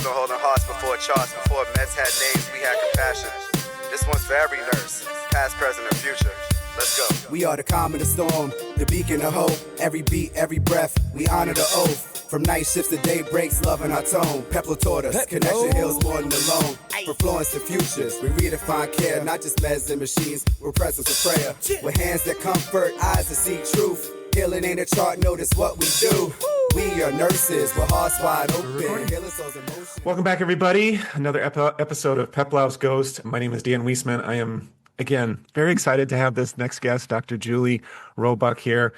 been holding hearts before charts, before meds had names, we had compassion. This one's for every nurse, past, present, and future. Let's go. We are the calm in the storm, the beacon of hope. Every beat, every breath, we honor the oath. From night shifts to day breaks, loving our tone. Pepler taught us, connection heals more than alone. From Florence to futures, we redefine care, not just meds and machines. We're presence of prayer, with hands that comfort, eyes that see truth. Healing ain't a chart, notice what we do. We are nurses with hearts wide open. Welcome back, everybody. Another episode of Peplow's Ghost. My name is Dan Wiesman. I am, again, very excited to have this next guest, Dr. Julie Roebuck here.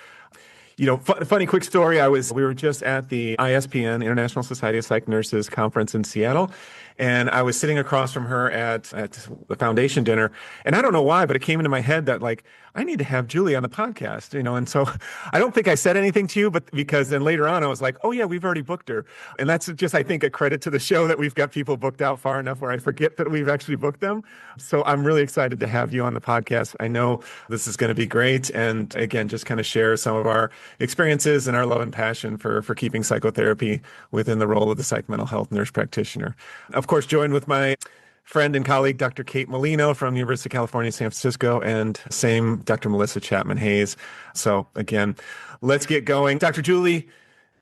You know, funny quick story. We were just at the ISPN, International Society of Psych Nurses conference in Seattle, and I was sitting across from her at the foundation dinner. And I don't know why, but it came into my head that, like, I need to have Julie on the podcast, you know. And so I don't think I said anything to you, but because then later on I was like, oh yeah, we've already booked her. And that's just, I think, a credit to the show that we've got people booked out far enough where I forget that we've actually booked them. So I'm really excited to have you on the podcast. I know this is going to be great. And again, just kind of share some of our experiences and our love and passion for keeping psychotherapy within the role of the psych mental health nurse practitioner. Of course, joined with my friend and colleague, Dr. Kate Molino from the University of California, San Francisco, and same Dr. Melissa Chapman-Hayes. So again, let's get going. Dr. Julie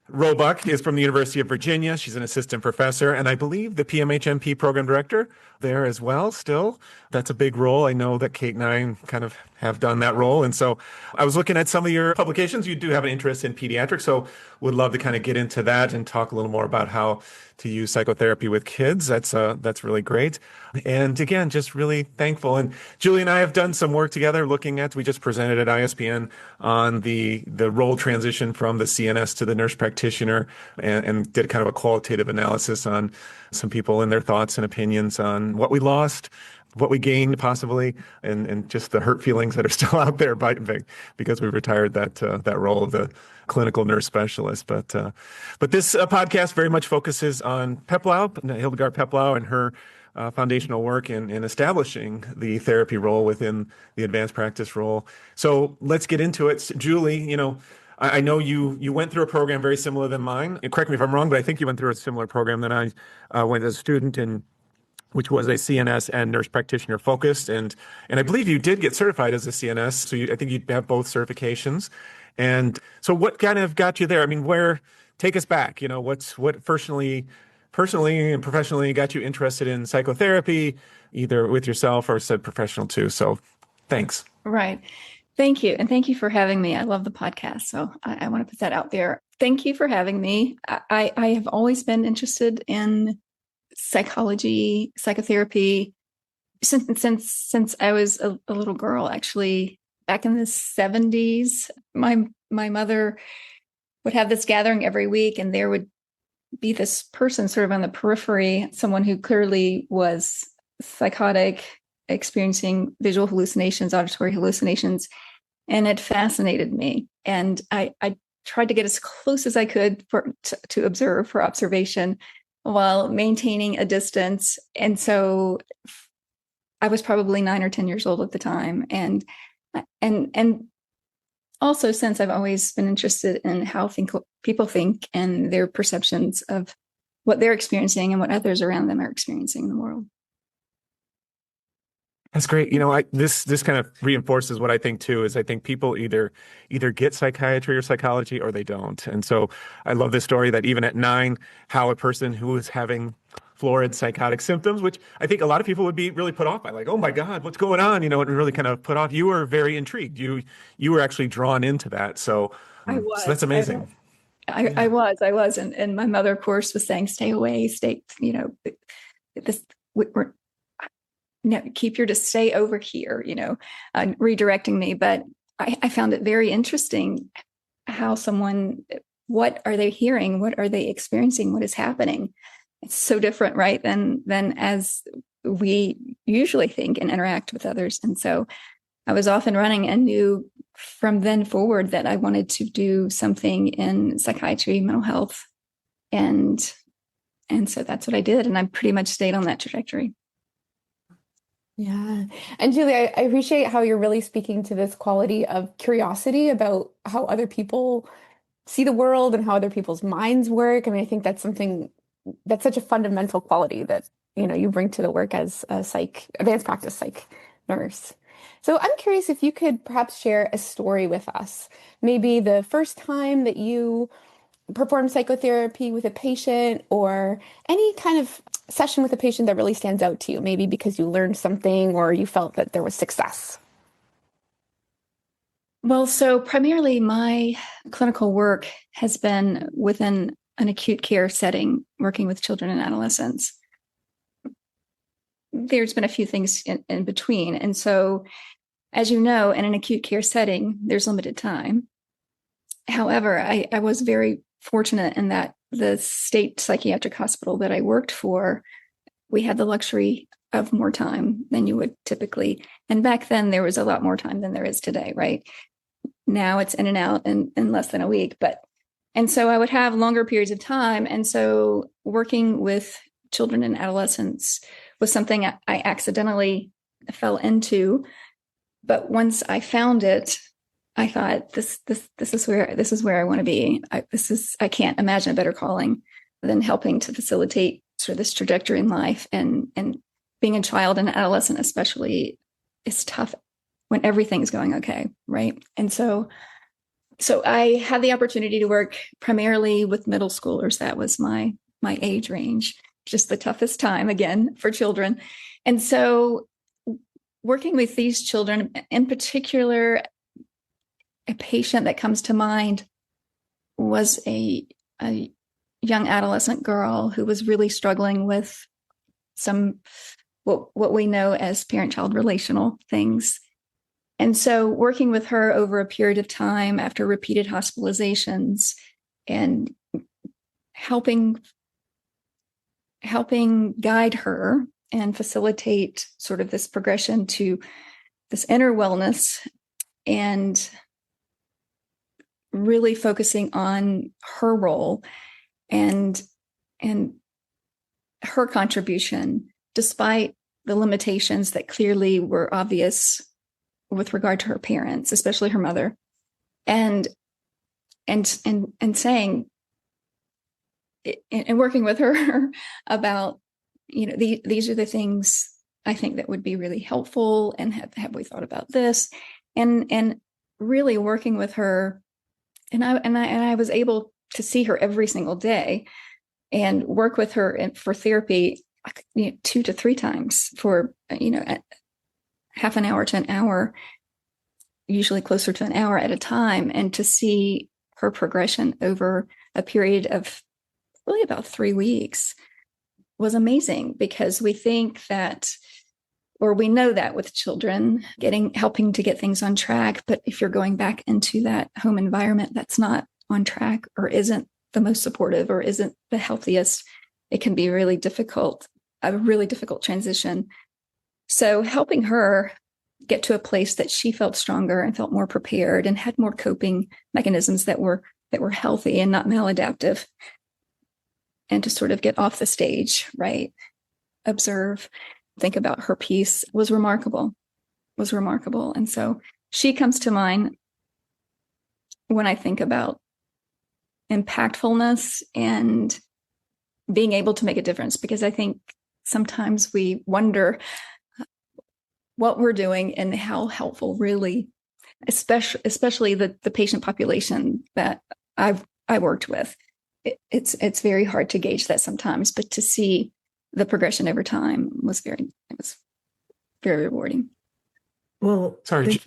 Roebuck is from the University of Virginia. She's an assistant professor, and I believe the PMHMP program director there as well still. That's a big role. I know that Kate and I kind of have done that role. And so I was looking at some of your publications. You do have an interest in pediatrics, so would love to kind of get into that and talk a little more about how to use psychotherapy with kids. That's really great. And again, just really thankful. And Julie and I have done some work together we just presented at ISPN on the role transition from the CNS to the nurse practitioner and did kind of a qualitative analysis on some people and their thoughts and opinions on what we lost, what we gained possibly, and just the hurt feelings that are still out there because we retired that role of the clinical nurse specialist. But this podcast very much focuses on Peplow, Hildegard Peplow, and her foundational work in establishing the therapy role within the advanced practice role. So let's get into it. Julie, you know, I know you went through a program very similar than mine. And correct me if I'm wrong, but I think you went through a similar program that I went as a student in, which was a CNS and nurse practitioner focused. And I believe you did get certified as a CNS. So I think you have both certifications. And so what kind of got you there? I mean, take us back, you know, what personally and professionally got you interested in psychotherapy, either with yourself or said professional too. So thanks. Right. Thank you. And thank you for having me. I love the podcast. So I want to put that out there. Thank you for having me. I have always been interested in psychology, psychotherapy since I was a little girl. Actually, back in the 70s, my mother would have this gathering every week, and there would be this person sort of on the periphery, someone who clearly was psychotic, experiencing visual hallucinations, auditory hallucinations, and it fascinated me. And I tried to get as close as I could to observe for observation while maintaining a distance. And so I was probably 9 or 10 years old at the time. And also, since I've always been interested in how people think and their perceptions of what they're experiencing and what others around them are experiencing in the world. That's great. You know, this kind of reinforces what I think too, is I think people either get psychiatry or psychology or they don't. And so I love this story that even at 9, how a person who is having florid psychotic symptoms, which I think a lot of people would be really put off by, like, oh my God, what's going on? You know, and really kind of put off. You were very intrigued. You were actually drawn into that. So, I was. So that's amazing. I was. And my mother, of course, was saying, stay away, you know, keep your to stay over here, you know, redirecting me. But I found it very interesting how what are they hearing? What are they experiencing? What is happening? It's so different, right, than as we usually think and interact with others. And so I was off and running and knew from then forward that I wanted to do something in psychiatry, mental health. And so that's what I did. And I pretty much stayed on that trajectory. Yeah. And Julie, I appreciate how you're really speaking to this quality of curiosity about how other people see the world and how other people's minds work. I mean, I think that's something that's such a fundamental quality that, you bring to the work as a advanced practice psych nurse. So I'm curious if you could perhaps share a story with us, maybe the first time that you performed psychotherapy with a patient, or any kind of session with a patient that really stands out to you, maybe because you learned something or you felt that there was success. Well, so primarily my clinical work has been within an acute care setting, working with children and adolescents. There's been a few things in between. And so, as you know, in an acute care setting, there's limited time. However, I was very fortunate in that the state psychiatric hospital that I worked for, we had the luxury of more time than you would typically. And back then, there was a lot more time than there is today, right? Now it's in and out in less than a week. And so I would have longer periods of time. And so working with children and adolescents was something I accidentally fell into. But once I found it, I thought this is where I want to be. I can't imagine a better calling than helping to facilitate sort of this trajectory in life. And being a child and adolescent especially is tough when everything's going okay, right? And so I had the opportunity to work primarily with middle schoolers. That was my age range, just the toughest time again for children. And so working with these children, in particular, a patient that comes to mind was a young adolescent girl who was really struggling with some what we know as parent-child relational things. And so working with her over a period of time after repeated hospitalizations and helping guide her and facilitate sort of this progression to this inner wellness, and really focusing on her role and her contribution, despite the limitations that clearly were obvious with regard to her parents, especially her mother, and saying and working with her about, these are the things I think that would be really helpful, and have we thought about this, and really working with her, and I was able to see her every single day and work with her for therapy 2 to 3 times for half an hour to an hour, usually closer to an hour at a time, and to see her progression over a period of really about 3 weeks was amazing, because we think that, or we know that with children, helping to get things on track, but if you're going back into that home environment that's not on track, or isn't the most supportive, or isn't the healthiest, it can be a really difficult transition. So helping her get to a place that she felt stronger and felt more prepared and had more coping mechanisms that were healthy and not maladaptive, and to sort of get off the stage, right? Observe, think about her piece was remarkable. And so she comes to mind when I think about impactfulness and being able to make a difference, because I think sometimes we wonder what we're doing and how helpful really, especially the patient population that I worked with. It's very hard to gauge that sometimes, but to see the progression over time was very rewarding. Well, sorry.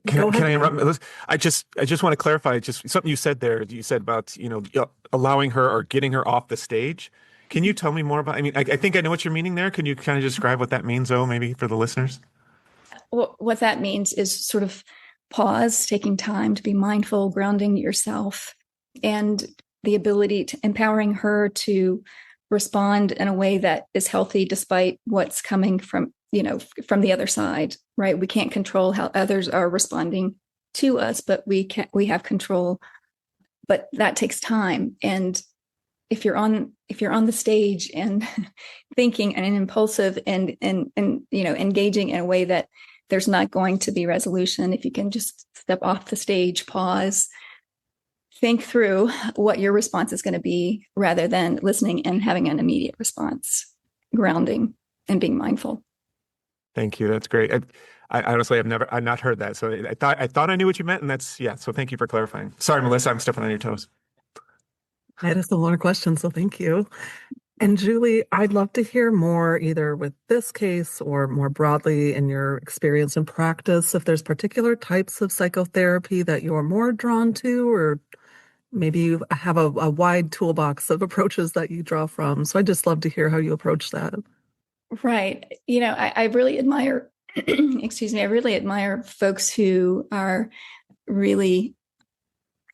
Can I interrupt? I just want to clarify just something you said there. You said about, allowing her or getting her off the stage. Can you tell me more about, I think I know what you're meaning there. Can you kind of describe what that means, though, maybe for the listeners? What that means is sort of pause, taking time to be mindful, grounding yourself, and the ability to empowering her to respond in a way that is healthy despite what's coming from the other side, right? We can't control how others are responding to us, but we have control. But that takes time. And if you're on the stage and thinking and impulsive and engaging in a way that there's not going to be resolution, if you can just step off the stage, pause, think through what your response is going to be rather than listening and having an immediate response, grounding and being mindful. Thank you. That's great. I honestly I've not heard that. So I thought I knew what you meant, and that's, yeah. So thank you for clarifying. Sorry, Melissa, I'm stepping on your toes. I had a similar question, so thank you. And Julie, I'd love to hear more either with this case or more broadly in your experience and practice, if there's particular types of psychotherapy that you're more drawn to, or maybe you have a wide toolbox of approaches that you draw from. So I'd just love to hear how you approach that. Right. I really admire, excuse me, I really admire folks who are really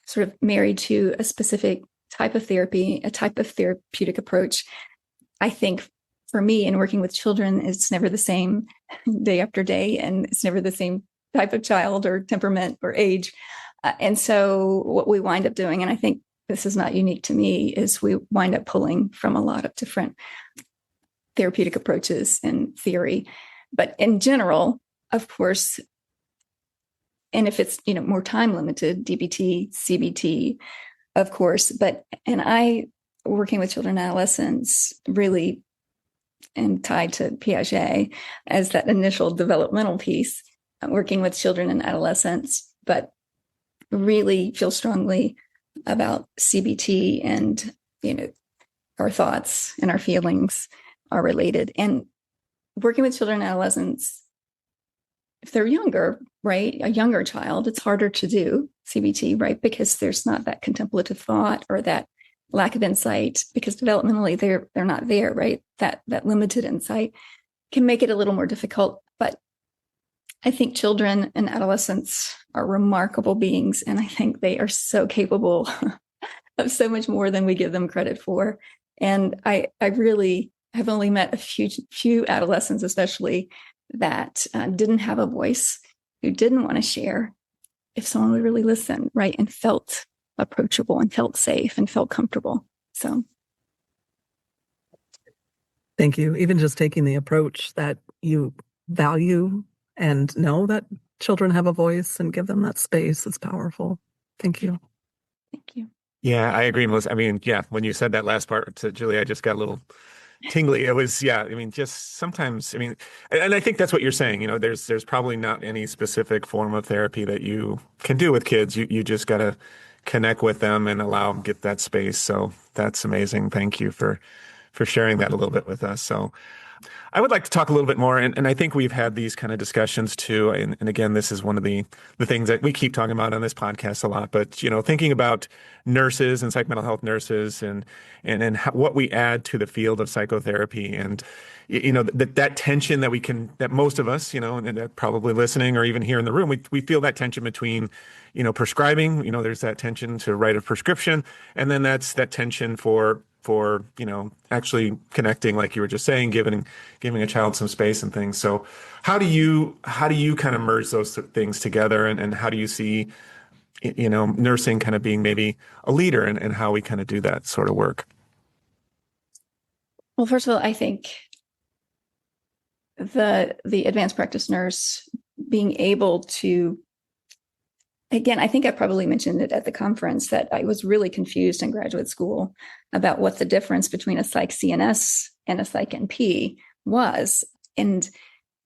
sort of married to a specific type of therapy, a type of therapeutic approach. I think for me, in working with children, it's never the same day after day, and it's never the same type of child or temperament or age. And so what we wind up doing, and I think this is not unique to me, is we wind up pulling from a lot of different therapeutic approaches and theory. But in general, of course, and if it's, more time limited, DBT, CBT, of course, and I, working with children and adolescents, really am tied to Piaget as that initial developmental piece, working with children and adolescents, but really feel strongly about CBT and, our thoughts and our feelings are related. And working with children and adolescents, if they're younger, right, a younger child, it's harder to do CBT, right, because there's not that contemplative thought or that lack of insight, because developmentally they're not there, right? That limited insight can make it a little more difficult. But I think children and adolescents are remarkable beings, and I think they are so capable of so much more than we give them credit for. And I really have only met a few adolescents, especially, that didn't have a voice, who didn't want to share, if someone would really listen, right, and felt approachable and felt safe and felt comfortable. So thank you. Even just taking the approach that you value and know that children have a voice and give them that space is powerful. Thank you. Thank you. Yeah, I agree, Melissa. I mean, yeah, when you said that last part to Julie, I just got a little tingly. It was, yeah, I mean, just sometimes, I mean, and I think that's what you're saying, there's probably not any specific form of therapy that you can do with kids. You just got to connect with them and allow them get that space. So that's amazing. Thank you for sharing that a little bit with us. So I would like to talk a little bit more, and I think we've had these kind of discussions too. And again, this is one of the things that we keep talking about on this podcast a lot. But thinking about nurses and psych mental health nurses, and what we add to the field of psychotherapy, and that tension that most of us, and that probably listening or even here in the room, we feel that tension between prescribing. There's that tension to write a prescription, and then that's that tension for actually connecting, like you were just saying, giving a child some space and things. So how do you kind of merge those things together, and how do you see nursing kind of being maybe a leader, and how we kind of do that sort of work? Well, first of all, I think the advanced practice nurse being able to, again, I think I probably mentioned it at the conference, that I was really confused in graduate school about what the difference between a psych CNS and a psych NP was. And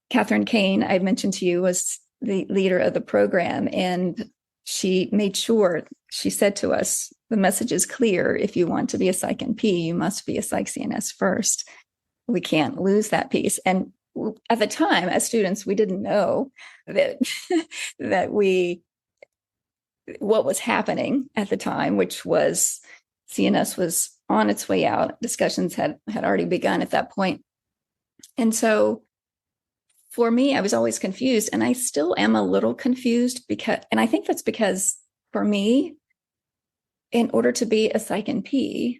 Catherine Kane, I mentioned to you, was the leader of the program. And she made sure, she said to us, the message is clear. If you want to be a psych NP, you must be a psych CNS first. We can't lose that piece. And at the time, as students, we didn't know that what was happening at the time, which was CNS was on its way out. Discussions had already begun at that point. And so for me, I was always confused, and I still am a little confused, and I think that's because for me, in order to be a psych NP,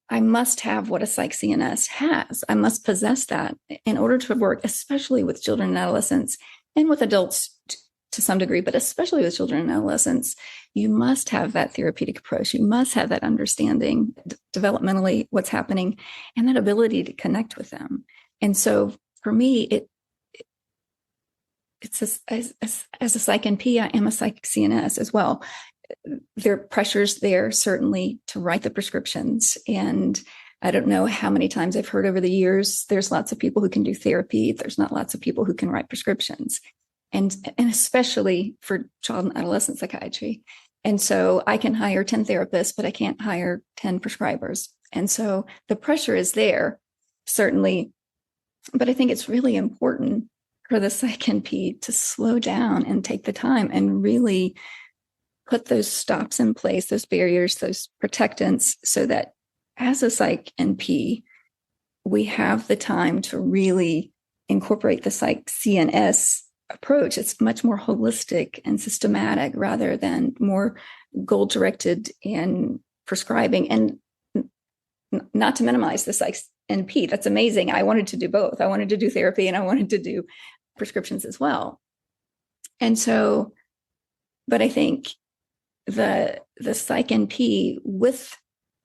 I must have what a psych CNS has. I must possess that in order to work, especially with children and adolescents, and with adults to some degree, but especially with children and adolescents. You must have that therapeutic approach. You must have that understanding developmentally what's happening, and that ability to connect with them. And so for me, it's as a psych NP, I am a psych CNS as well. there are pressures there certainly to write the prescriptions. And I don't know how many times I've heard over the years, there's lots of people who can do therapy. There's not lots of people who can write prescriptions. And especially for child and adolescent psychiatry. And so I can hire 10 therapists, but I can't hire 10 prescribers. And so the pressure is there, certainly. But I think it's really important for the psych NP to slow down and take the time and really put those stops in place, those barriers, those protectants, so that as a psych NP, we have the time to really incorporate the psych CNS approach. It's much more holistic and systematic rather than more goal-directed in prescribing. And not to minimize the psych NP, that's amazing. I wanted to do both. I wanted to do therapy and I wanted to do prescriptions as well. And so, but I think the psych NP with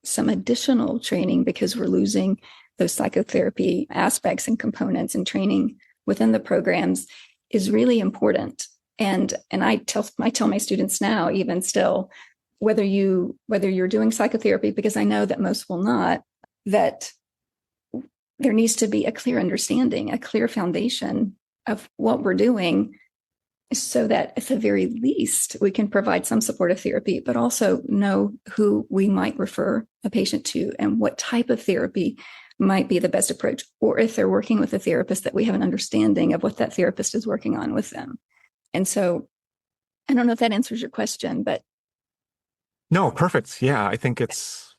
some additional training, because we're losing those psychotherapy aspects and components and training within the programs, is really important. And I tell my students now, even still, whether you're doing psychotherapy, because I know that most will not, that there needs to be a clear understanding, a clear foundation of what we're doing, so that at the very least we can provide some supportive therapy, but also know who we might refer a patient to and what type of therapy might be the best approach. Or if they're working with a therapist, that we have an understanding of what that therapist is working on with them. And so I don't know if that answers your question, but. No, perfect. Yeah, I think it's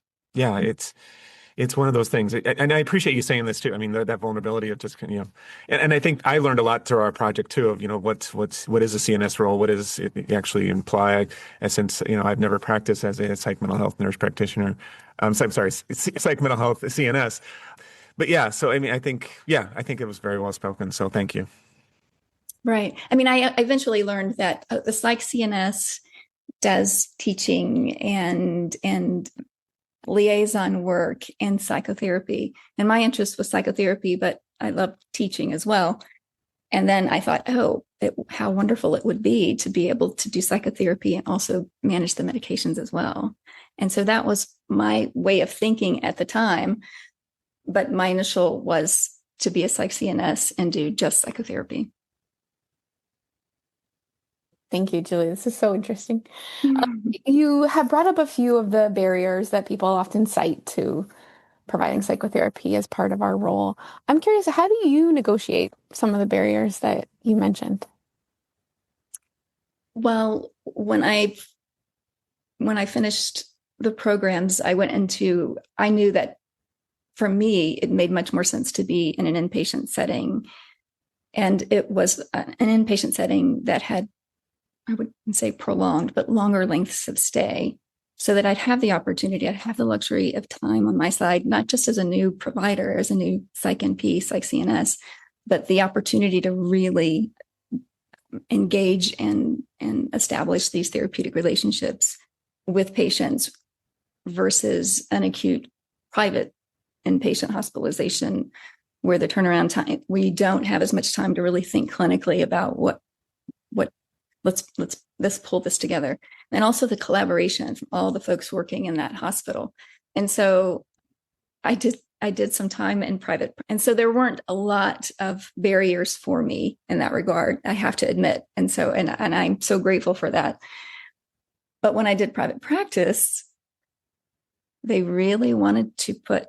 one of those things. And I appreciate you saying this too. I mean, that vulnerability of just, and I think I learned a lot through our project too, of, what is a CNS role? What does it actually imply? Since, I've never practiced as a psych mental health nurse practitioner. Psych mental health CNS. But yeah, so I mean, I think it was very well spoken. So thank you. Right. I mean, I eventually learned that the psych CNS does teaching and liaison work and psychotherapy. And my interest was psychotherapy, but I love teaching as well. And then I thought, how wonderful it would be to be able to do psychotherapy and also manage the medications as well. And so that was my way of thinking at the time. But my initial was to be a psych CNS and do just psychotherapy. Thank you, Julie. This is so interesting. You have brought up a few of the barriers that people often cite to providing psychotherapy as part of our role. I'm curious, how do you negotiate some of the barriers that you mentioned? Well, when I finished the programs, I knew that for me, it made much more sense to be in an inpatient setting. And it was an inpatient setting that had, I wouldn't say prolonged, but longer lengths of stay, so that I'd have the opportunity, I'd have the luxury of time on my side, not just as a new provider, as a new psych NP, psych CNS, but the opportunity to really engage and establish these therapeutic relationships with patients versus an acute private inpatient hospitalization, where the turnaround time, we don't have as much time to really think clinically about what let's pull this together. And also the collaboration from all the folks working in that hospital. And so I did some time in private. And so there weren't a lot of barriers for me in that regard, I have to admit. And so, and I'm so grateful for that. But when I did private practice, they really wanted to put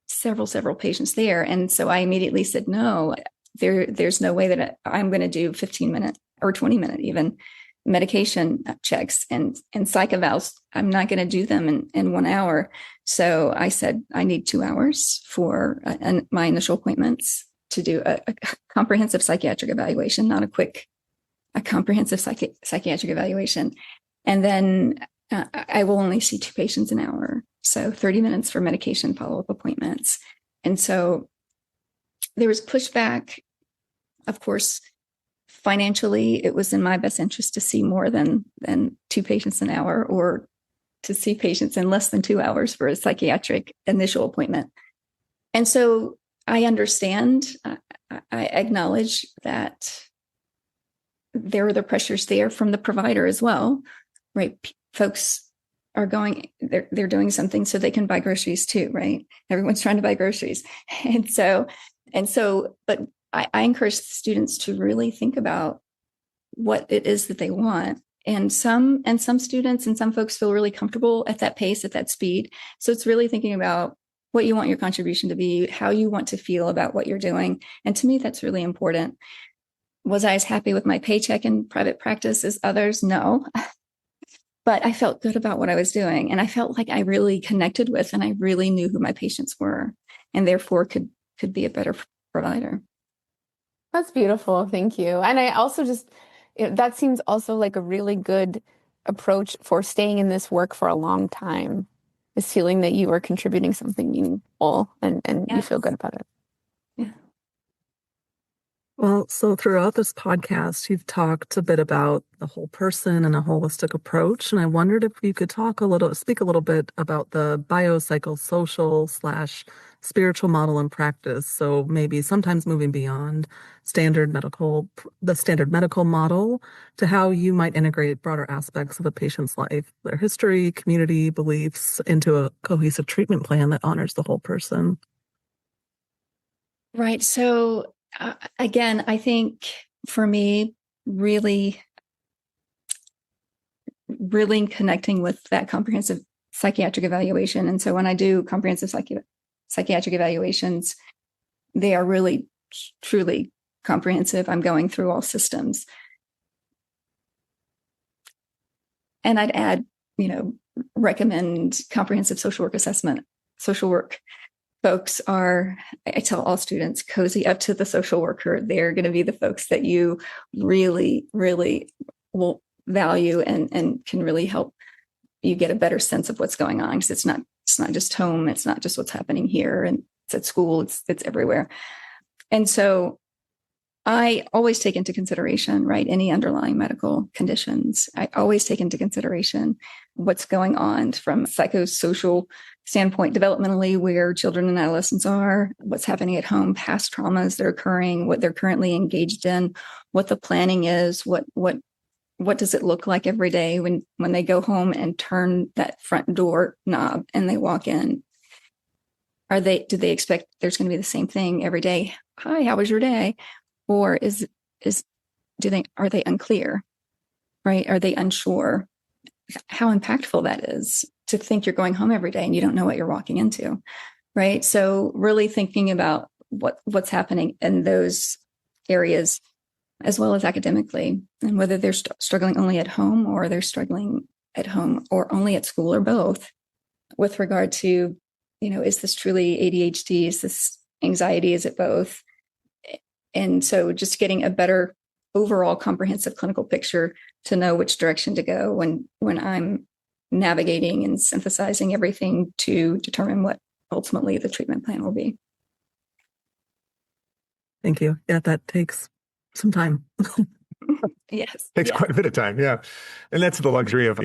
several patients there. And so I immediately said, no, there's no way that I'm going to do 15-minute or 20-minute even medication checks and psych evals. I'm not going to do them in 1 hour. So I said, I need 2 hours for my initial appointments to do a comprehensive psychiatric evaluation, not a comprehensive psychiatric evaluation. And then I will only see 2 patients an hour. So 30 minutes for medication follow-up appointments. And so there was pushback. Of course, financially, it was in my best interest to see more than 2 patients an hour, or to see patients in less than 2 hours for a psychiatric initial appointment. And so I understand, I acknowledge that there are the pressures there from the provider as well, right? folks are they're doing something so they can buy groceries too, right? Everyone's trying to buy groceries. But I encourage students to really think about what it is that they want. And some students and some folks feel really comfortable at that pace, at that speed. So it's really thinking about what you want your contribution to be, how you want to feel about what you're doing. And to me, that's really important. Was I as happy with my paycheck in private practice as others? No. But I felt good about what I was doing. And I felt like I really connected with, and I really knew who my patients were, and therefore could be a better provider. That's beautiful. Thank you. And I also that seems also like a really good approach for staying in this work for a long time, is feeling that you are contributing something meaningful and you feel good about it. Yeah. Well, so throughout this podcast, you've talked a bit about the whole person and a holistic approach. And I wondered if you could speak a little bit about the biopsychosocial / spiritual model in practice. So maybe sometimes moving beyond the standard medical model to how you might integrate broader aspects of a patient's life, their history, community, beliefs into a cohesive treatment plan that honors the whole person. Right. So again, I think for me, really, really connecting with that comprehensive psychiatric evaluation. And so when I do comprehensive psychiatric evaluations, they are really, truly comprehensive. I'm going through all systems. And I'd add, recommend comprehensive social work assessment. Social work folks I tell all students, cozy up to the social worker. They're going to be the folks that you really, really will value and can really help you get a better sense of what's going on. Because it's not just home. It's not just what's happening here and it's at school. It's everywhere. And so I always take into consideration, right, any underlying medical conditions. I always take into consideration what's going on from psychosocial standpoint, developmentally, where children and adolescents are, what's happening at home, past traumas that are occurring, what they're currently engaged in, what the planning is, what does it look like every day when they go home and turn that front door knob and they walk in. Do they expect there's going to be the same thing every day? Hi, how was your day? Or are they unclear, right? Are they unsure? How impactful that is to think you're going home every day and you don't know what you're walking into, right? So really thinking about what's happening in those areas, as well as academically, and whether they're struggling only at home or they're struggling at home or only at school or both, with regard to, is this truly ADHD? Is this anxiety? Is it both? And so just getting a better overall comprehensive clinical picture to know which direction to go when I'm navigating and synthesizing everything to determine what ultimately the treatment plan will be. Thank you. Yeah, that takes some time. Yes. Takes quite a bit of time. Yeah. And that's the luxury of,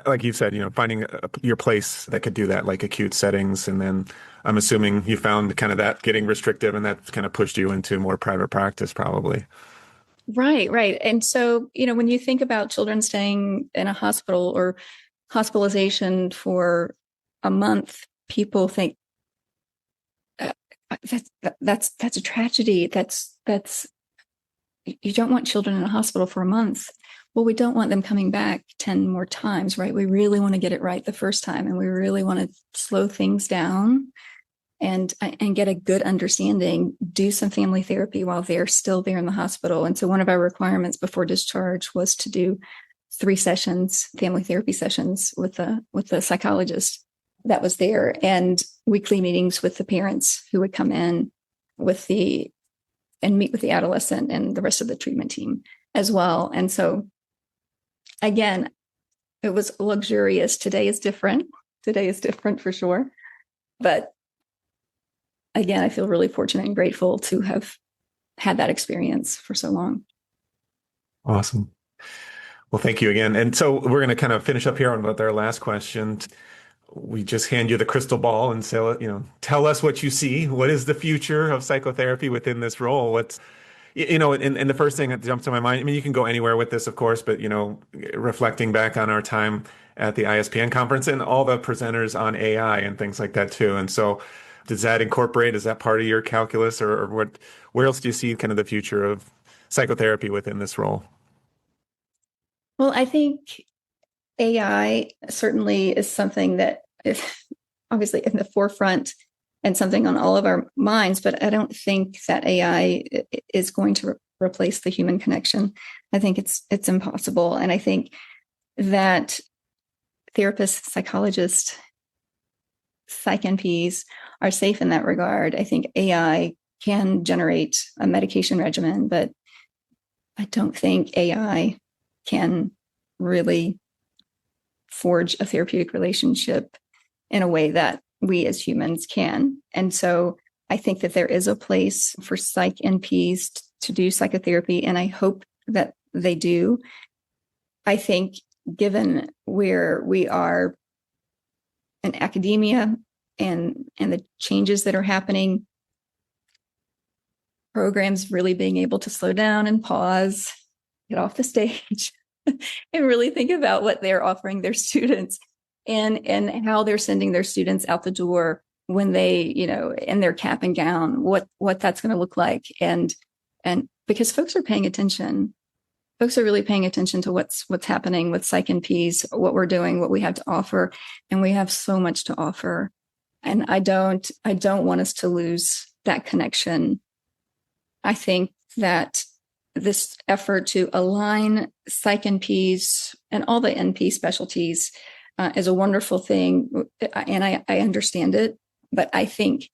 like you said, finding your place that could do that, like acute settings. And then I'm assuming you found kind of that getting restrictive and that kind of pushed you into more private practice probably. Right. And so, when you think about children staying in a hospital or hospitalization for a month, people think that's a tragedy. That's you don't want children in a hospital for a month. Well, we don't want them coming back 10 more times, right? We really want to get it right the first time, and we really want to slow things down and get a good understanding, do some family therapy while they're still there in the hospital. And so one of our requirements before discharge was to do 3 sessions, family therapy sessions with the psychologist that was there, and weekly meetings with the parents who would come in and meet with the adolescent and the rest of the treatment team as well. And so again, it was luxurious. Today is different for sure. But again, I feel really fortunate and grateful to have had that experience for so long. Awesome. Well, thank you again. And so we're going to kind of finish up here on with our last question. We just hand you the crystal ball and say, tell us what you see. What is the future of psychotherapy within this role? What's, and the first thing that jumps to my mind, I mean, you can go anywhere with this, of course, but, reflecting back on our time at the ISPN conference, and all the presenters on AI and things like that too. And so does that incorporate, is that part of your calculus, or what, where else do you see kind of the future of psychotherapy within this role? Well, I think AI certainly is something that is obviously in the forefront and something on all of our minds, but I don't think that AI is going to replace the human connection. I think it's impossible. And I think that therapists, psychologists, psych NPs are safe in that regard. I think AI can generate a medication regimen, but I don't think AI can really forge a therapeutic relationship in a way that we as humans can. And so I think that there is a place for psych NPs to do psychotherapy, and I hope that they do. I think given where we are in academia and the changes that are happening, programs really being able to slow down and pause, get off the stage, and really think about what they're offering their students and how they're sending their students out the door when they, in their cap and gown, what that's going to look like. And because folks are paying attention, folks are really paying attention to what's happening with psych NPs, what we're doing, what we have to offer. And we have so much to offer. And I don't want us to lose that connection. I think that this effort to align psych NPs and all the NP specialties is a wonderful thing. And I understand it, but I think,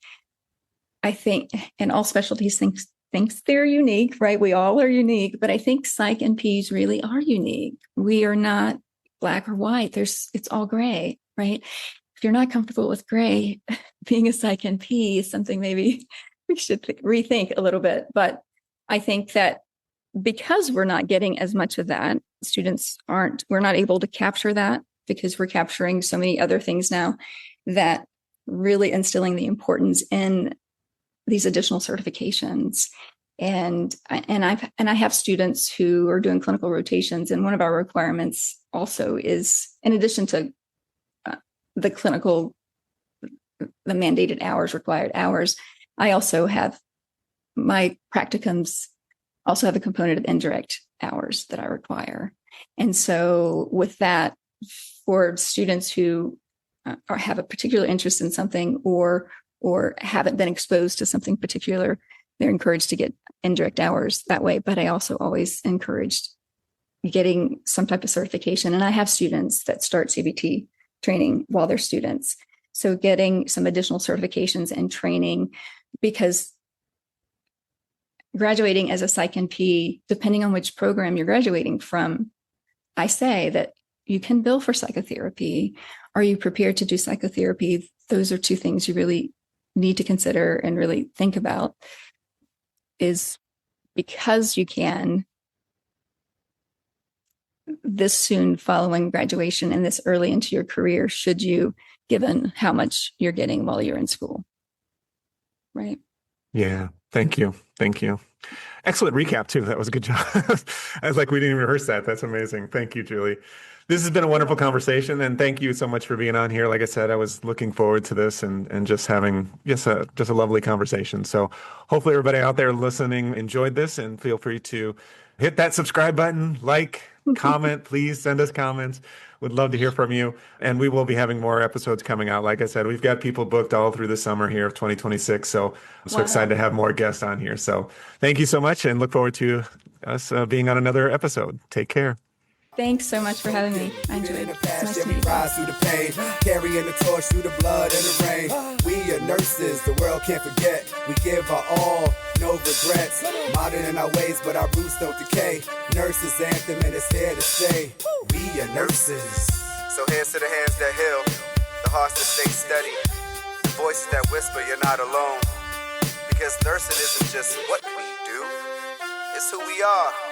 and all specialties thinks they're unique, right? We all are unique, but I think psych NPs really are unique. We are not black or white. It's all gray, right? If you're not comfortable with gray, being a psych NP is something maybe we should rethink a little bit. But I think that because we're not getting as much of that, we're not able to capture that because we're capturing so many other things now, that really instilling the importance in these additional certifications. And I have students who are doing clinical rotations, and one of our requirements also is, in addition to the mandated hours, required hours, I also have my practicums also have a component of indirect hours that I require. And so with that, for students who have a particular interest in something or haven't been exposed to something particular, they're encouraged to get indirect hours that way. But I also always encouraged getting some type of certification. And I have students that start CBT training while they're students. So getting some additional certifications and training, because graduating as a psych NP, depending on which program you're graduating from, I say that you can bill for psychotherapy. Are you prepared to do psychotherapy? Those are two things you really need to consider and really think about, is because you can, this soon following graduation and this early into your career, should you, given how much you're getting while you're in school. Right. Yeah. Thank you. Excellent recap too. That was a good job. I was like, we didn't even rehearse that. That's amazing. Thank you, Julie. This has been a wonderful conversation, and thank you so much for being on here. Like I said, I was looking forward to this and just having just a lovely conversation. So hopefully everybody out there listening enjoyed this, and feel free to hit that subscribe button, comment, please send us comments. Would love to hear from you. And we will be having more episodes coming out. Like I said, we've got people booked all through the summer here of 2026. So I'm so excited to have more guests on here. So thank you so much, and look forward to us being on another episode. Take care. Thanks so much for having me. I enjoyed it. It's nice to meet you. Rise through the pain, carrying the torch through the blood and the rain. We are nurses, the world can't forget. We give our all, no regrets. Modern in our ways, but our roots don't decay. Nurses anthem, and it's here to stay. We are nurses. So here's to the hands that heal, the hearts that stay steady, the voices that whisper you're not alone. Because nursing isn't just what we do, it's who we are.